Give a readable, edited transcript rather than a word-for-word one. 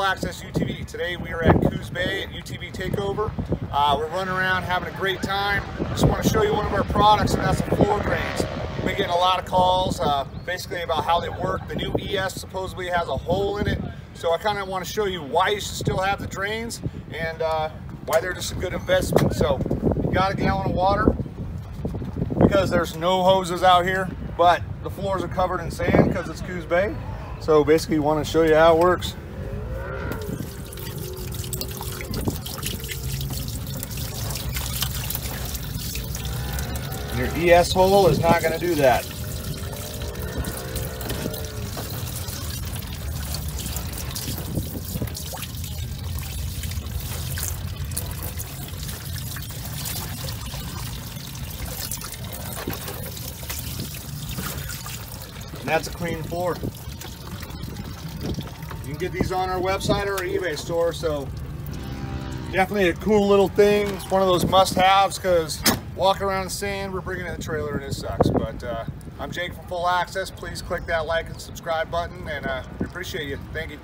Access UTV. Today we are at Coos Bay at UTV Takeover. We're running around having a great time. Just want to show you one of our products, and that's the floor drains. We've been getting a lot of calls basically about how they work. The new ES supposedly has a hole in it, so I kind of want to show you why you should still have the drains and why they're just a good investment. So you got a gallon of water because there's no hoses out here, but the floors are covered in sand because it's Coos Bay. So basically, want to show you how it works. Your ES hole is not going to do that. And that's a clean floor. You can get these on our website or our eBay store, so definitely a cool little thing. It's one of those must-haves because walking around in sand, we're bringing in the trailer and it sucks. But I'm Jake from Full Access. Please click that like and subscribe button, and we appreciate you. Thank you.